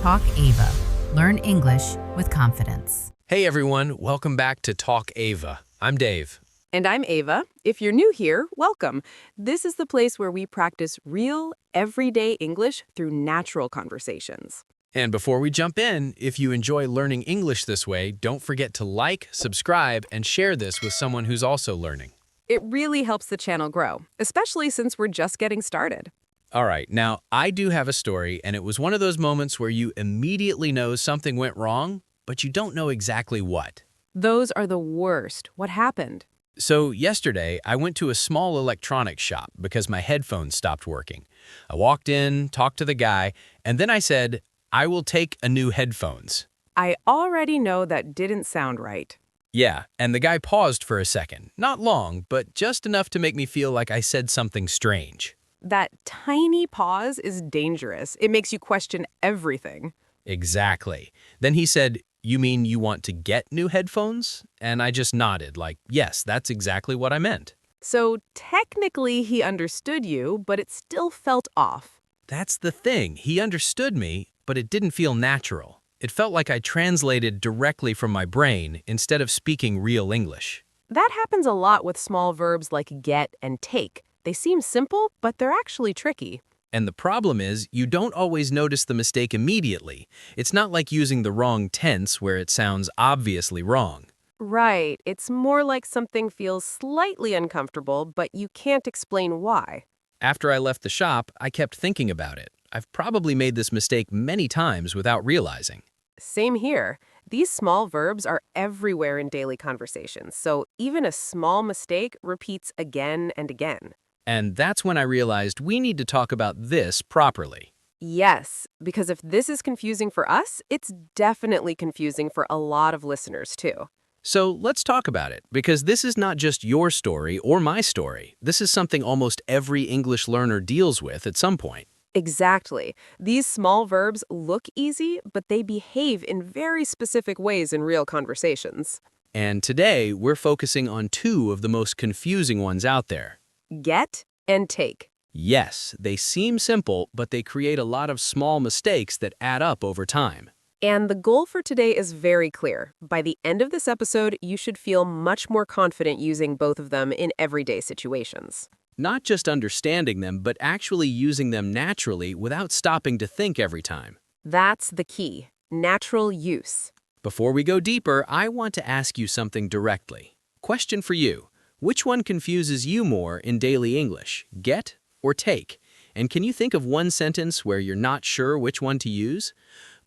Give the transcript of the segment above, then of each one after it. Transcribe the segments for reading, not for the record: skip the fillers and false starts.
Talk Ava. Learn English with confidence. Hey everyone, welcome back to Talk Ava. I'm Dave. And I'm Ava. If you're new here, welcome. This is the place where we practice real, everyday English through natural conversations. And before we jump in, if you enjoy learning English this way, don't forget to like, subscribe, and share this with someone who's also learning. It really helps the channel grow, especially since we're just getting started. All right, now I do have a story, and it was one of those moments where you immediately know something went wrong, but you don't know exactly what. Those are the worst. What happened? So yesterday, I went to a small electronics shop because my headphones stopped working. I walked in, talked to the guy, and then I said, "I will take a new headphones." I already know that didn't sound right. Yeah, and the guy paused for a second. Not long, but just enough to make me feel like I said something strange. That tiny pause is dangerous. It makes you question everything. Exactly. Then he said, "You mean you want to get new headphones?" And I just nodded, like, yes, that's exactly what I meant. So technically he understood you, but it still felt off. That's the thing. He understood me, but it didn't feel natural. It felt like I translated directly from my brain instead of speaking real English. That happens a lot with small verbs like get and take. They seem simple, but they're actually tricky. And the problem is, you don't always notice the mistake immediately. It's not like using the wrong tense where it sounds obviously wrong. Right. It's more like something feels slightly uncomfortable, but you can't explain why. After I left the shop, I kept thinking about it. I've probably made this mistake many times without realizing. Same here. These small verbs are everywhere in daily conversations, so even a small mistake repeats again and again. And that's when I realized we need to talk about this properly. Yes, because if this is confusing for us, it's definitely confusing for a lot of listeners too. So let's talk about it, because this is not just your story or my story. This is something almost every English learner deals with at some point. Exactly. These small verbs look easy, but they behave in very specific ways in real conversations. And today, we're focusing on two of the most confusing ones out there. Get and take. Yes, they seem simple, but they create a lot of small mistakes that add up over time. And the goal for today is very clear. By the end of this episode, you should feel much more confident using both of them in everyday situations. Not just understanding them, but actually using them naturally without stopping to think every time. That's the key. Natural use. Before we go deeper, I want to ask you something directly. Question for you. Which one confuses you more in daily English, get or take? And can you think of one sentence where you're not sure which one to use?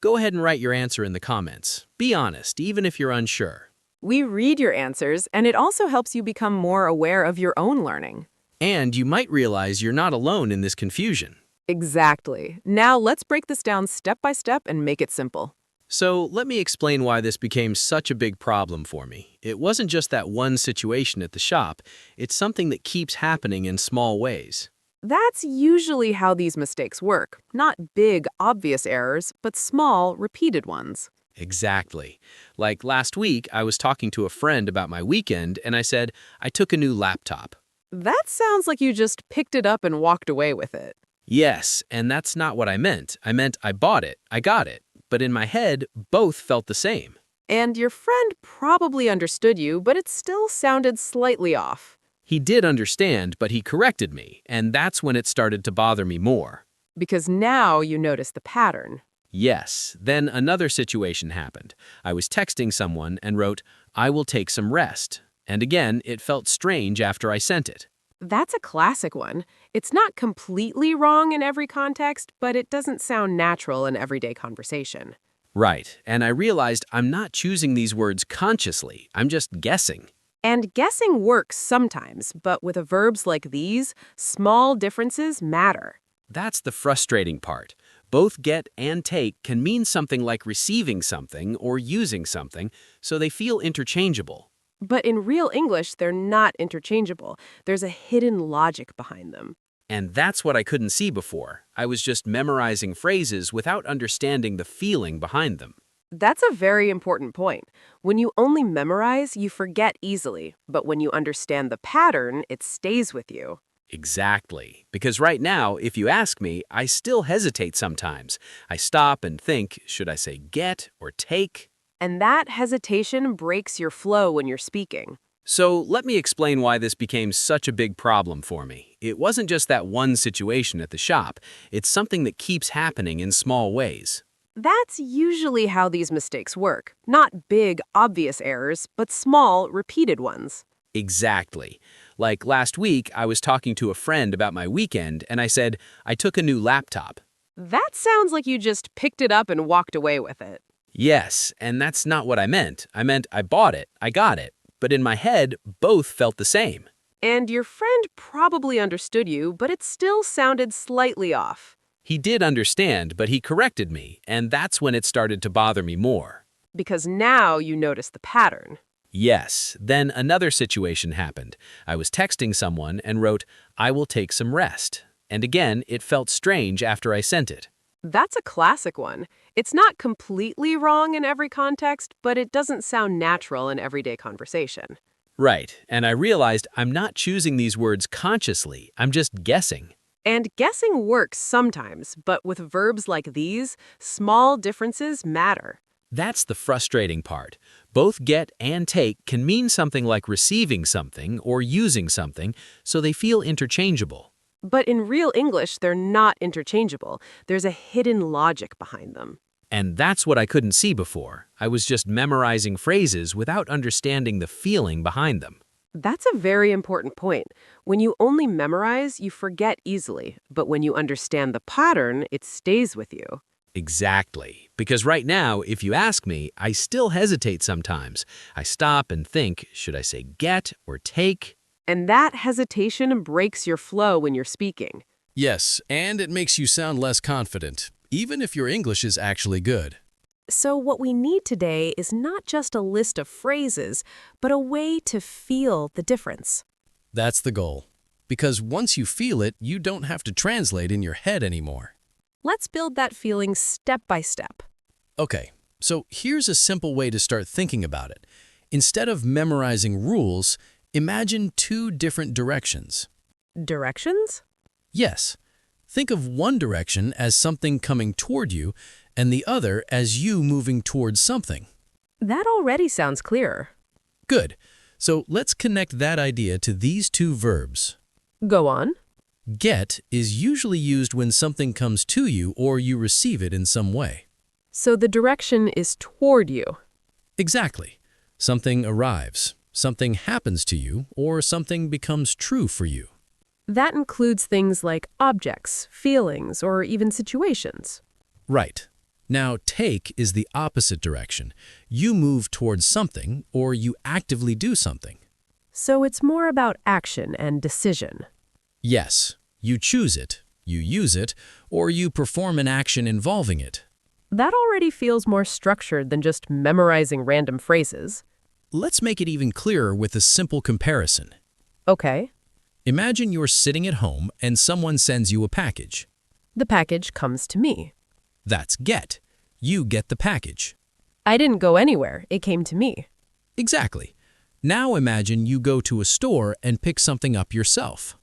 Go ahead and write your answer in the comments. Be honest, even if you're unsure. We read your answers, and it also helps you become more aware of your own learning. And you might realize you're not alone in this confusion. Exactly. Now let's break this down step by step and make it simple. So let me explain why this became such a big problem for me. It wasn't just that one situation at the shop. It's something that keeps happening in small ways. That's usually how these mistakes work. Not big, obvious errors, but small, repeated ones. Exactly. Like last week, I was talking to a friend about my weekend, and I said, I took a new laptop. That sounds like you just picked it up and walked away with it. Yes, and that's not what I meant. I meant I bought it, I got it. But in my head, both felt the same. And your friend probably understood you, but it still sounded slightly off. He did understand, but he corrected me, and that's when it started to bother me more. Because now you notice the pattern. Yes, then another situation happened. I was texting someone and wrote, "I will take some rest." And again, it felt strange after I sent it. That's a classic one. It's not completely wrong in every context, but it doesn't sound natural in everyday conversation. Right, and I realized I'm not choosing these words consciously. I'm just guessing. And guessing works sometimes, but with verbs like these, small differences matter. That's the frustrating part. Both get and take can mean something like receiving something or using something, so they feel interchangeable. But in real English, they're not interchangeable. There's a hidden logic behind them. And that's what I couldn't see before. I was just memorizing phrases without understanding the feeling behind them. That's a very important point. When you only memorize, you forget easily. But when you understand the pattern, it stays with you. Exactly. Because right now, if you ask me, I still hesitate sometimes. I stop and think, should I say get or take? And that hesitation breaks your flow when you're speaking. So let me explain why this became such a big problem for me. It wasn't just that one situation at the shop. It's something that keeps happening in small ways. That's usually how these mistakes work. Not big, obvious errors, but small, repeated ones. Exactly. Like last week, I was talking to a friend about my weekend, and I said, I took a new laptop. That sounds like you just picked it up and walked away with it. Yes, and that's not what I meant. I meant I bought it, I got it. But in my head, both felt the same. And your friend probably understood you, but it still sounded slightly off. He did understand, but he corrected me, and that's when it started to bother me more. Because now you notice the pattern. Yes, then another situation happened. I was texting someone and wrote, I will take some rest. And again, it felt strange after I sent it. That's a classic one. It's not completely wrong in every context, but it doesn't sound natural in everyday conversation. Right, and I realized I'm not choosing these words consciously, I'm just guessing. And guessing works sometimes, but with verbs like these, small differences matter. That's the frustrating part. Both get and take can mean something like receiving something or using something, so they feel interchangeable. But in real English, they're not interchangeable. There's a hidden logic behind them. And that's what I couldn't see before. I was just memorizing phrases without understanding the feeling behind them. That's a very important point. When you only memorize, you forget easily. But when you understand the pattern, it stays with you. Exactly. Because right now, if you ask me, I still hesitate sometimes. I stop and think, should I say get or take? And that hesitation breaks your flow when you're speaking. Yes, and it makes you sound less confident, even if your English is actually good. So what we need today is not just a list of phrases, but a way to feel the difference. That's the goal. Because once you feel it, you don't have to translate in your head anymore. Let's build that feeling step by step. Okay, so here's a simple way to start thinking about it. Instead of memorizing rules, imagine two different directions. Directions? Yes. Think of one direction as something coming toward you and the other as you moving towards something. That already sounds clearer. Good. So let's connect that idea to these two verbs. Go on. Get is usually used when something comes to you or you receive it in some way. So the direction is toward you. Exactly. Something arrives, something happens to you, or something becomes true for you. That includes things like objects, feelings, or even situations. Right. Now, take is the opposite direction. You move towards something or you actively do something. So it's more about action and decision. Yes, you choose it, you use it, or you perform an action involving it. That already feels more structured than just memorizing random phrases. Let's make it even clearer with a simple comparison. Okay. Imagine you're sitting at home and someone sends you a package. The package comes to me. That's get. You get the package. I didn't go anywhere. It came to me. Exactly. Now imagine you go to a store and pick something up yourself.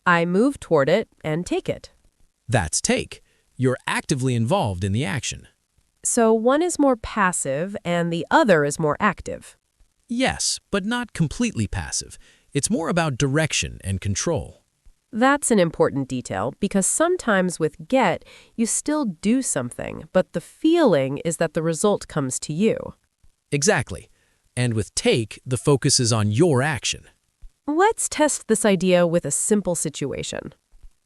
I move toward it and take it. That's take. You're actively involved in the action. So one is more passive and the other is more active. Yes, but not completely passive. It's more about direction and control. That's an important detail because sometimes with get, you still do something, but the feeling is that the result comes to you. Exactly. And with take, the focus is on your action. Let's test this idea with a simple situation.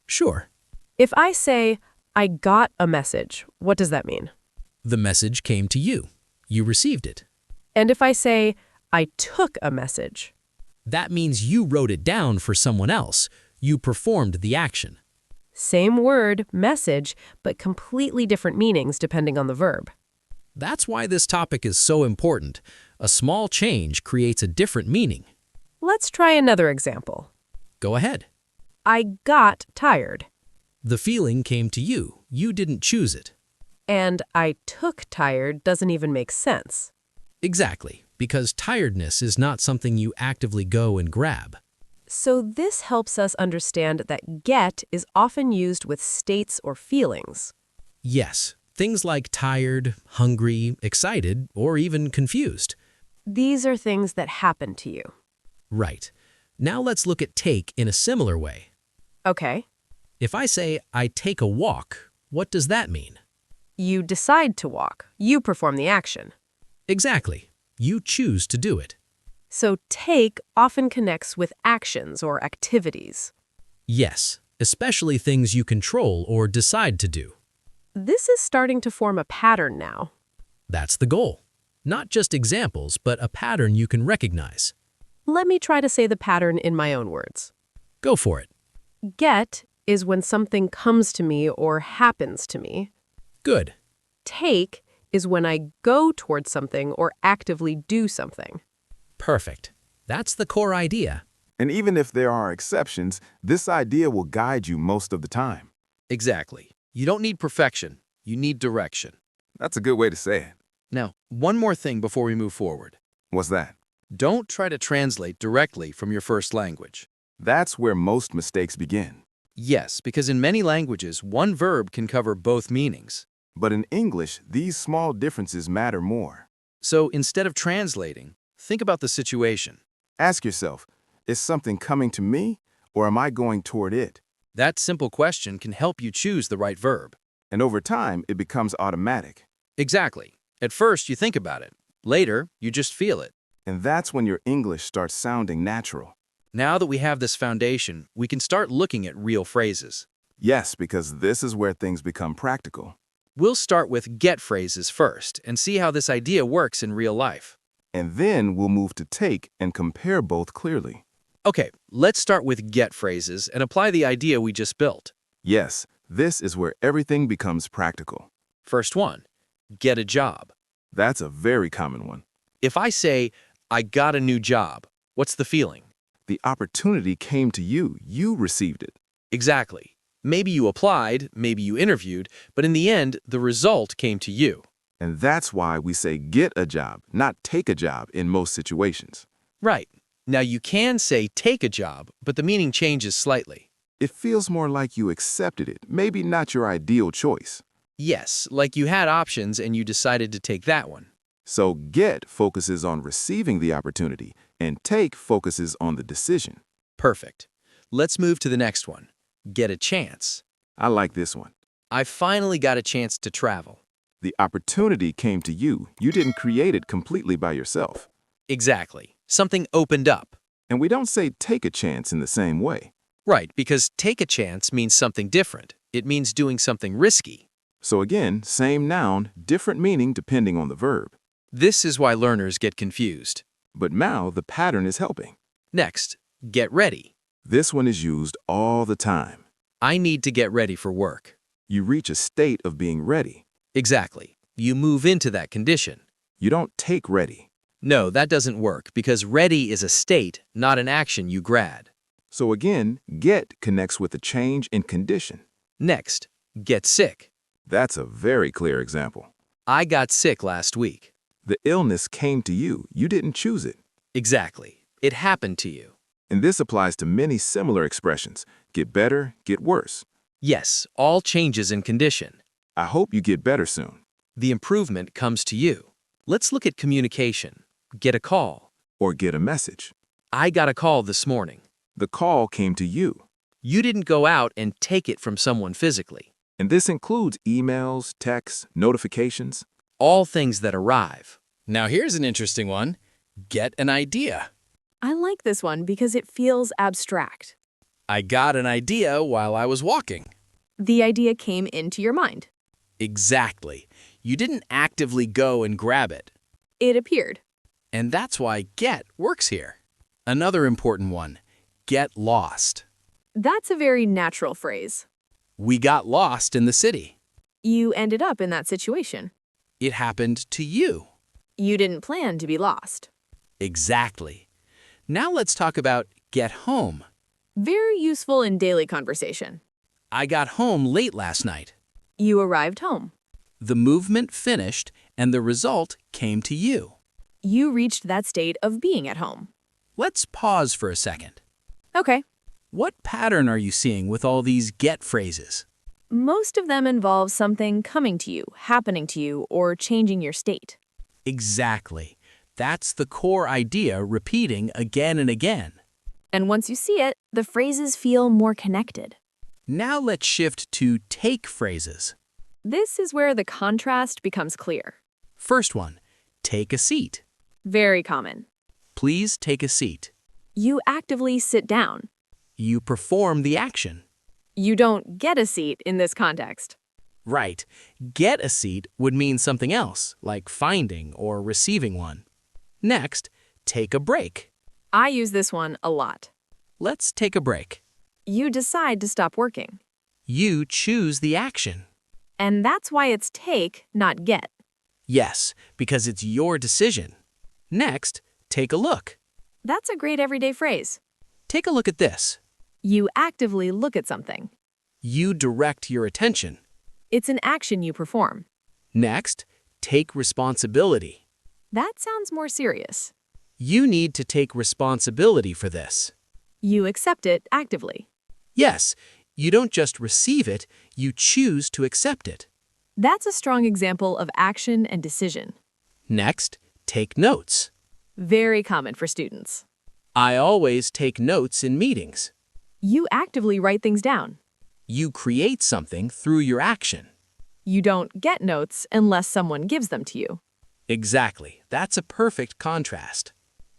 Sure. If I say, I got a message, what does that mean? The message came to you. You received it. And if I say, I took a message? That means you wrote it down for someone else. You performed the action. Same word, message, but completely different meanings depending on the verb. That's why this topic is so important. A small change creates a different meaning. Let's try another example. Go ahead. I got tired. The feeling came to you. You didn't choose it. And I took tired doesn't even make sense. Exactly, because tiredness is not something you actively go and grab. So this helps us understand that get is often used with states or feelings. Yes, things like tired, hungry, excited, or even confused. These are things that happen to you. Right. Now let's look at take in a similar way. Okay. If I say, I take a walk, what does that mean? You decide to walk. You perform the action. Exactly. You choose to do it. So take often connects with actions or activities. Yes, especially things you control or decide to do. This is starting to form a pattern now. That's the goal. Not just examples, but a pattern you can recognize. Let me try to say the pattern in my own words. Go for it. Get is when something comes to me or happens to me. Good. Take is when I go towards something or actively do something. Perfect. That's the core idea. And even if there are exceptions, this idea will guide you most of the time. Exactly. You don't need perfection. You need direction. That's a good way to say it. Now, one more thing before we move forward. What's that? Don't try to translate directly from your first language. That's where most mistakes begin. Yes, because in many languages, one verb can cover both meanings. But in English, these small differences matter more. So instead of translating, think about the situation. Ask yourself, is something coming to me or am I going toward it? That simple question can help you choose the right verb. And over time, it becomes automatic. Exactly. At first, you think about it. Later, you just feel it. And that's when your English starts sounding natural. Now that we have this foundation, we can start looking at real phrases. Yes, because this is where things become practical. We'll start with get phrases first and see how this idea works in real life. And then we'll move to take and compare both clearly. Okay, let's start with get phrases and apply the idea we just built. Yes, this is where everything becomes practical. First one, get a job. That's a very common one. If I say, I got a new job, what's the feeling? The opportunity came to you. You received it. Exactly. Maybe you applied, maybe you interviewed, but in the end, the result came to you. And that's why we say get a job, not take a job in most situations. Right. Now you can say take a job, but the meaning changes slightly. It feels more like you accepted it, maybe not your ideal choice. Yes, like you had options and you decided to take that one. So get focuses on receiving the opportunity, and take focuses on the decision. Perfect. Let's move to the next one. Get a chance. I like this one. I finally got a chance to travel. The opportunity came to you. You didn't create it completely by yourself. Exactly. Something opened up. And we don't say take a chance in the same way. Right, because take a chance means something different. It means doing something risky. So again, same noun, different meaning depending on the verb. This is why learners get confused. But now the pattern is helping. Next, get ready. This one is used all the time. I need to get ready for work. You reach a state of being ready. Exactly. You move into that condition. You don't take ready. No, that doesn't work because ready is a state, not an action you grad. So again, get connects with a change in condition. Next, get sick. That's a very clear example. I got sick last week. The illness came to you. You didn't choose it. Exactly. It happened to you. And this applies to many similar expressions. Get better, get worse. Yes, all changes in condition. I hope you get better soon. The improvement comes to you. Let's look at communication. Get a call. Or get a message. I got a call this morning. The call came to you. You didn't go out and take it from someone physically. And this includes emails, texts, notifications. All things that arrive. Now here's an interesting one. Get an idea. I like this one because it feels abstract. I got an idea while I was walking. The idea came into your mind. Exactly. You didn't actively go and grab it. It appeared. And that's why get works here. Another important one. Get lost. That's a very natural phrase. We got lost in the city. You ended up in that situation. It happened to you. You didn't plan to be lost. Exactly. Now let's talk about get home. Very useful in daily conversation. I got home late last night. You arrived home. The movement finished and the result came to you. You reached that state of being at home. Let's pause for a second. Okay. What pattern are you seeing with all these get phrases? Most of them involve something coming to you, happening to you, or changing your state. Exactly. That's the core idea repeating again and again. And once you see it, the phrases feel more connected. Now let's shift to take phrases. This is where the contrast becomes clear. First one, take a seat. Very common. Please take a seat. You actively sit down. You perform the action. You don't get a seat in this context. Right. Get a seat would mean something else, like finding or receiving one. Next, take a break. I use this one a lot. Let's take a break. You decide to stop working. You choose the action. And that's why it's take, not get. Yes, because it's your decision. Next, take a look. That's a great everyday phrase. Take a look at this. You actively look at something. You direct your attention. It's an action you perform. Next, take responsibility. That sounds more serious. You need to take responsibility for this. You accept it actively. Yes, you don't just receive it, you choose to accept it. That's a strong example of action and decision. Next, take notes. Very common for students. I always take notes in meetings. You actively write things down. You create something through your action. You don't get notes unless someone gives them to you. Exactly. That's a perfect contrast.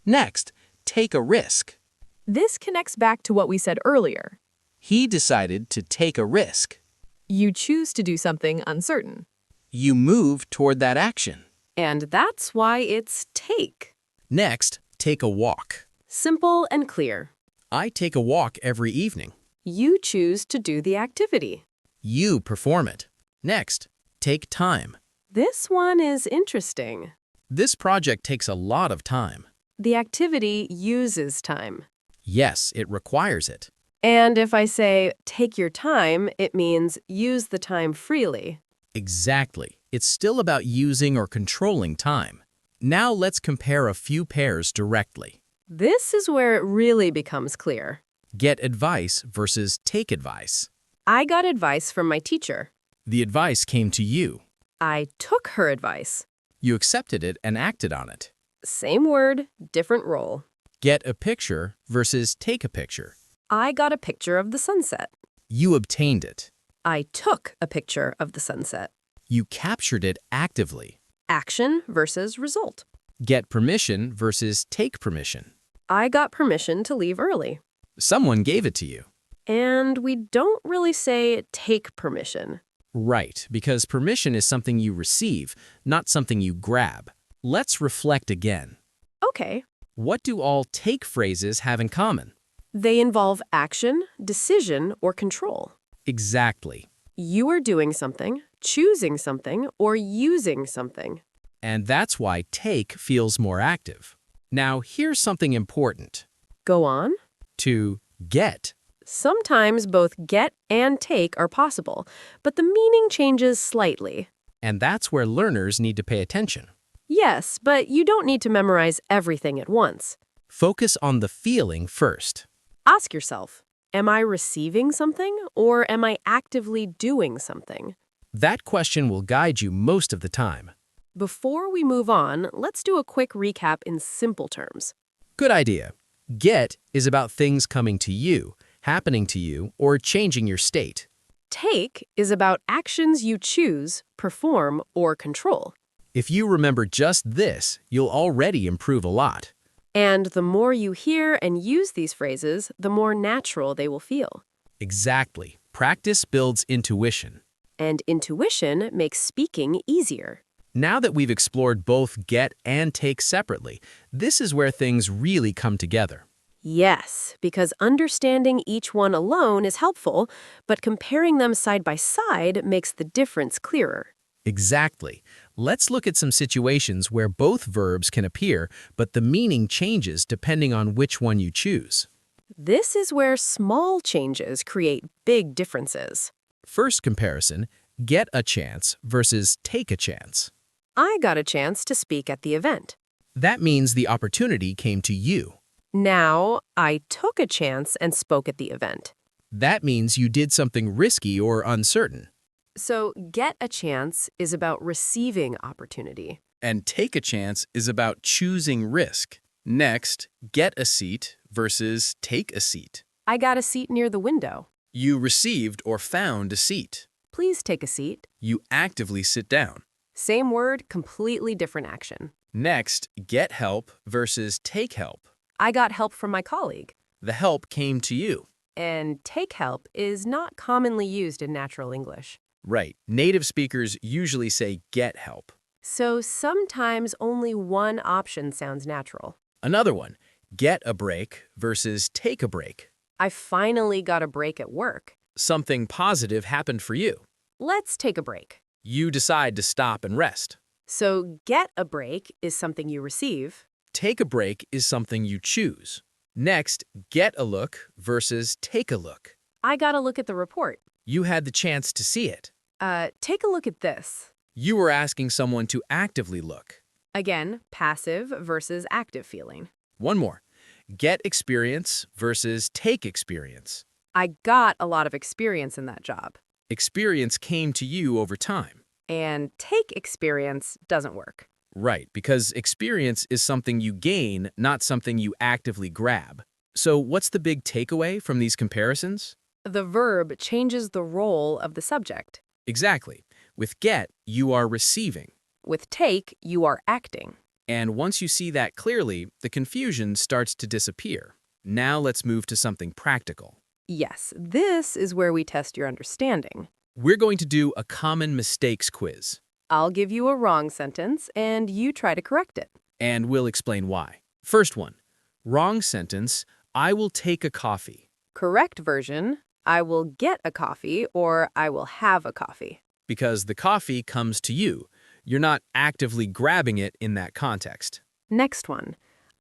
Next, take a risk. This connects back to what we said earlier. He decided to take a risk. You choose to do something uncertain. You move toward that action. And that's why it's take. Next, take a walk. Simple and clear. I take a walk every evening. You choose to do the activity. You perform it. Next, take time. This one is interesting. This project takes a lot of time. The activity uses time. Yes, it requires it. And if I say, take your time, it means use the time freely. Exactly. It's still about using or controlling time. Now let's compare a few pairs directly. This is where it really becomes clear. Get advice versus take advice. I got advice from my teacher. The advice came to you. I took her advice. You accepted it and acted on it. Same word, different role. Get a picture versus take a picture. I got a picture of the sunset. You obtained it. I took a picture of the sunset. You captured it actively. Action versus result. Get permission versus take permission. I got permission to leave early. Someone gave it to you. And we don't really say take permission. Right, because permission is something you receive, not something you grab. Let's reflect again. Okay. What do all take phrases have in common? They involve action, decision, or control. Exactly. You are doing something, choosing something, or using something. And that's why take feels more active. Now, here's something important. Go on. To get. Sometimes both get and take are possible, but the meaning changes slightly. And that's where learners need to pay attention. Yes, but you don't need to memorize everything at once. Focus on the feeling first. Ask yourself, am I receiving something or am I actively doing something? That question will guide you most of the time. Before we move on, let's do a quick recap in simple terms. Good idea. Get is about things coming to you, happening to you, or changing your state. Take is about actions you choose, perform, or control. If you remember just this, you'll already improve a lot. And the more you hear and use these phrases, the more natural they will feel. Exactly. Practice builds intuition. And intuition makes speaking easier. Now that we've explored both get and take separately, this is where things really come together. Yes, because understanding each one alone is helpful, but comparing them side by side makes the difference clearer. Exactly. Let's look at some situations where both verbs can appear, but the meaning changes depending on which one you choose. This is where small changes create big differences. First comparison, get a chance versus take a chance. I got a chance to speak at the event. That means the opportunity came to you. Now, I took a chance and spoke at the event. That means you did something risky or uncertain. So, get a chance is about receiving opportunity. And take a chance is about choosing risk. Next, get a seat versus take a seat. I got a seat near the window. You received or found a seat. Please take a seat. You actively sit down. Same word, completely different action. Next, get help versus take help. I got help from my colleague. The help came to you. And take help is not commonly used in natural English. Right. Native speakers usually say get help. So sometimes only one option sounds natural. Another one, get a break versus take a break. I finally got a break at work. Something positive happened for you. Let's take a break. You decide to stop and rest. So get a break is something you receive. Take a break is something you choose. Next, get a look versus take a look. I got a look at the report. You had the chance to see it. Take a look at this. You were asking someone to actively look. Again, passive versus active feeling. One more. Get experience versus take experience. I got a lot of experience in that job. Experience came to you over time. And take experience doesn't work. Right, because experience is something you gain, not something you actively grab. So what's the big takeaway from these comparisons? The verb changes the role of the subject. Exactly. With get, you are receiving. With take, you are acting. And once you see that clearly, the confusion starts to disappear. Now let's move to something practical. Yes, this is where we test your understanding. We're going to do a common mistakes quiz, I'll give you a wrong sentence, and you try to correct it. and we'll explain why. First one, wrong sentence, I will take a coffee. Correct version, I will get a coffee or I will have a coffee. Because the coffee comes to you. You're not actively grabbing it in that context. Next one,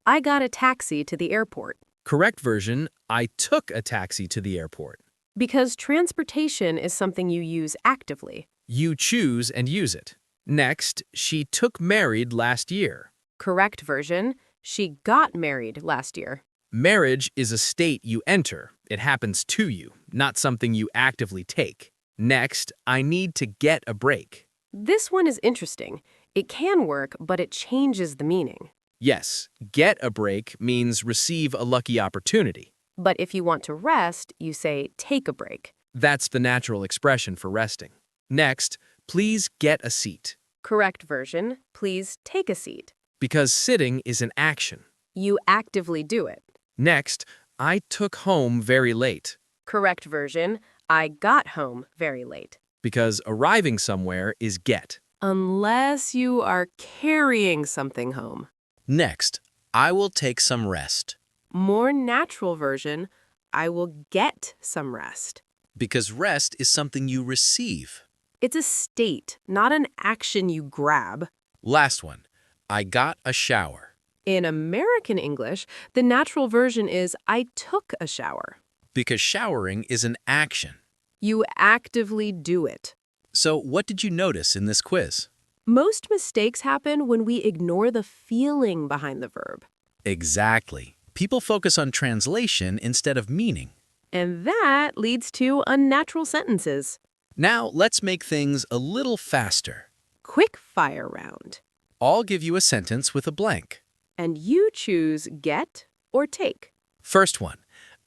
I got a taxi to the airport. Correct version, I took a taxi to the airport. Because transportation is something you use actively. You choose and use it. Next, she took married last year. Correct version, she got married last year. Marriage is a state you enter. It happens to you, not something you actively take. Next, I need to get a break. This one is interesting. It can work, but it changes the meaning. Yes, get a break means receive a lucky opportunity. But if you want to rest, you say take a break. That's the natural expression for resting. Next, please get a seat. Correct version, please take a seat. Because sitting is an action. You actively do it. Next, I took home very late. Correct version, I got home very late. Because arriving somewhere is get. Unless you are carrying something home. Next, I will take some rest. More natural version, I will get some rest. Because rest is something you receive. It's a state, not an action you grab. Last one, I got a shower. In American English, the natural version is I took a shower. Because showering is an action. You actively do it. So what did you notice in this quiz? Most mistakes happen when we ignore the feeling behind the verb. Exactly. People focus on translation instead of meaning. And that leads to unnatural sentences. Now let's make things a little faster. Quick fire round. I'll give you a sentence with a blank. And you choose get or take. First one,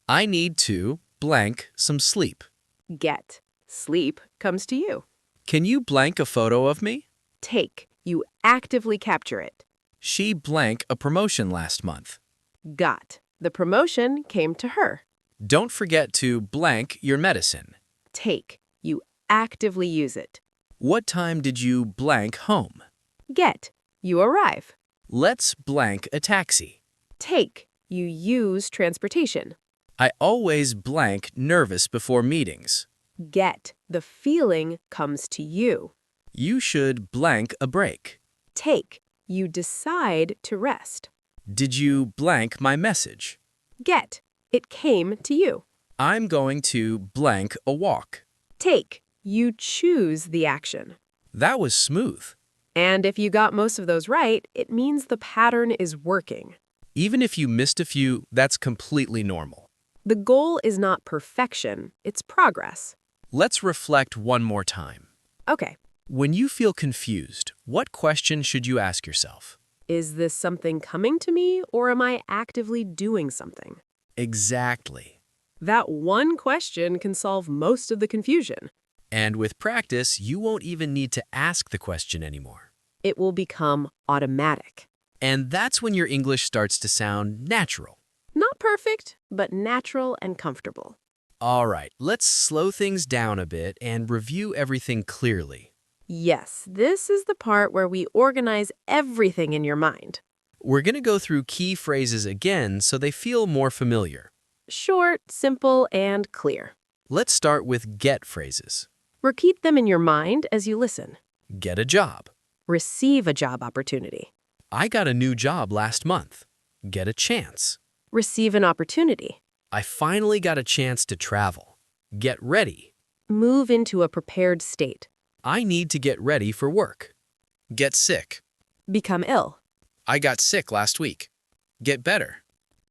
I need to blank some sleep. Get. Sleep comes to you. Can you blank a photo of me? Take. You actively capture it. She blank a promotion last month. Got. The promotion came to her. Don't forget to blank your medicine. Take. You actively use it. What time did you blank home? Get. You arrive. Let's blank a taxi. Take. You use transportation. I always blank nervous before meetings. Get. The feeling comes to you. You should blank a break. Take. You decide to rest. Did you blank my message? Get. It came to you. I'm going to blank a walk. Take. You choose the action. That was smooth. And if you got most of those right, it means the pattern is working. Even if you missed a few, that's completely normal. The goal is not perfection, it's progress. Let's reflect one more time. Okay, When you feel confused, what question should you ask yourself? is this something coming to me or am I actively doing something? Exactly. That one question can solve most of the confusion. And with practice, you won't even need to ask the question anymore. It will become automatic. And that's when your English starts to sound natural. Not perfect, but natural and comfortable. All right, let's slow things down a bit and review everything clearly. Yes, this is the part where we organize everything in your mind. We're going to go through key phrases again so they feel more familiar. Short, simple, and clear. Let's start with get phrases. Repeat them in your mind as you listen. Get a job. Receive a job opportunity. I got a new job last month. Get a chance. Receive an opportunity. I finally got a chance to travel. Get ready. Move into a prepared state. I need to get ready for work. Get sick. Become ill. I got sick last week. Get better.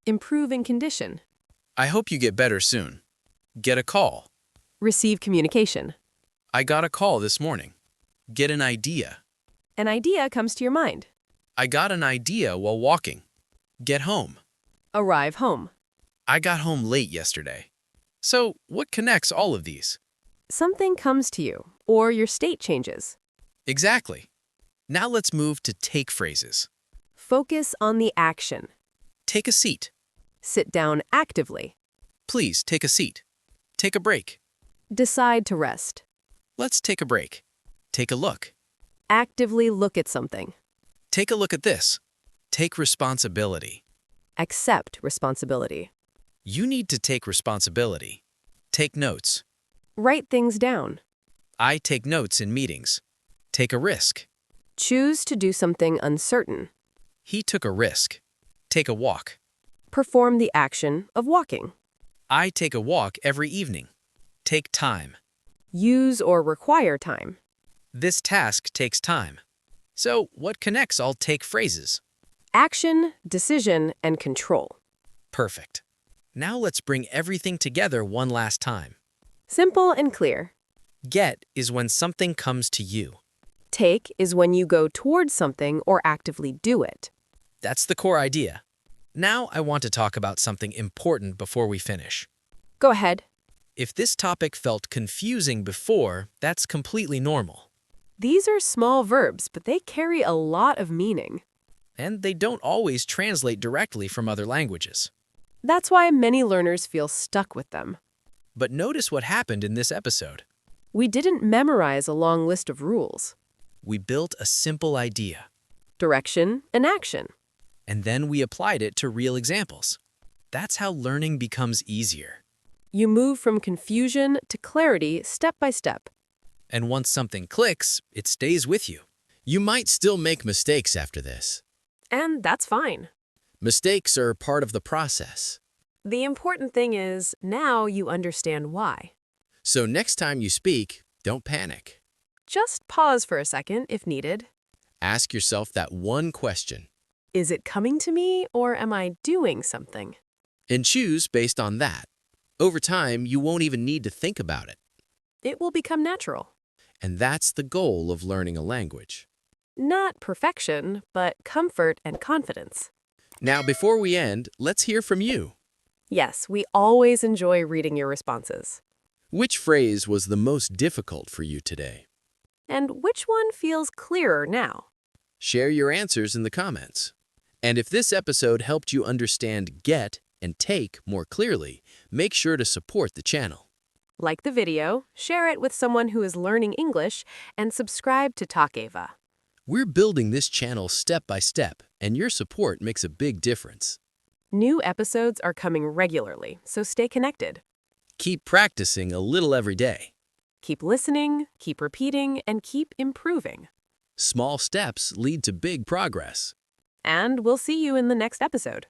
Improve in condition. I hope you get better soon. Get a call. Receive communication. I got a call this morning. Get an idea. An idea comes to your mind. I got an idea while walking. Get home. Arrive home. I got home late yesterday. So, what connects all of these? Something comes to you, or your state changes. Exactly. Now let's move to take phrases. Focus on the action. Take a seat. Sit down actively. Please take a seat. Take a break. Decide to rest. Let's take a break. Take a look. Actively look at something. Take a look at this. Take responsibility. Accept responsibility. You need to take responsibility. Take notes. Write things down. I take notes in meetings. Take a risk. Choose to do something uncertain. He took a risk. Take a walk. Perform the action of walking. I take a walk every evening. Take time. Use or require time. This task takes time. So, what connects all take phrases? Action, decision, and control. Perfect. Now let's bring everything together one last time. Simple and clear. Get is when something comes to you. Take is when you go towards something or actively do it. That's the core idea. Now I want to talk about something important before we finish. Go ahead. If this topic felt confusing before, that's completely normal. These are small verbs, but they carry a lot of meaning. And they don't always translate directly from other languages. That's why many learners feel stuck with them. But notice what happened in this episode. We didn't memorize a long list of rules. We built a simple idea, Direction and action. and then we applied it to real examples. That's how learning becomes easier. You move from confusion to clarity step by step. And once something clicks, it stays with you. You might still make mistakes after this. And that's fine. Mistakes are part of the process. The important thing is, now you understand why. So next time you speak, don't panic. Just pause for a second if needed. Ask yourself that one question Is it coming to me or am I doing something? and choose based on that. Over time, you won't even need to think about it. It will become natural. And that's the goal of learning a language. Not perfection, but comfort and confidence. Now, before we end, let's hear from you. Yes, we always enjoy reading your responses. Which phrase was the most difficult for you today? And which one feels clearer now? Share your answers in the comments. And if this episode helped you understand get and take more clearly, make sure to support the channel. Like the video, share it with someone who is learning English, and subscribe to Talk Ava. We're building this channel step by step, and your support makes a big difference. New episodes are coming regularly, so stay connected. Keep practicing a little every day. Keep listening, keep repeating, and keep improving. Small steps lead to big progress. And we'll see you in the next episode.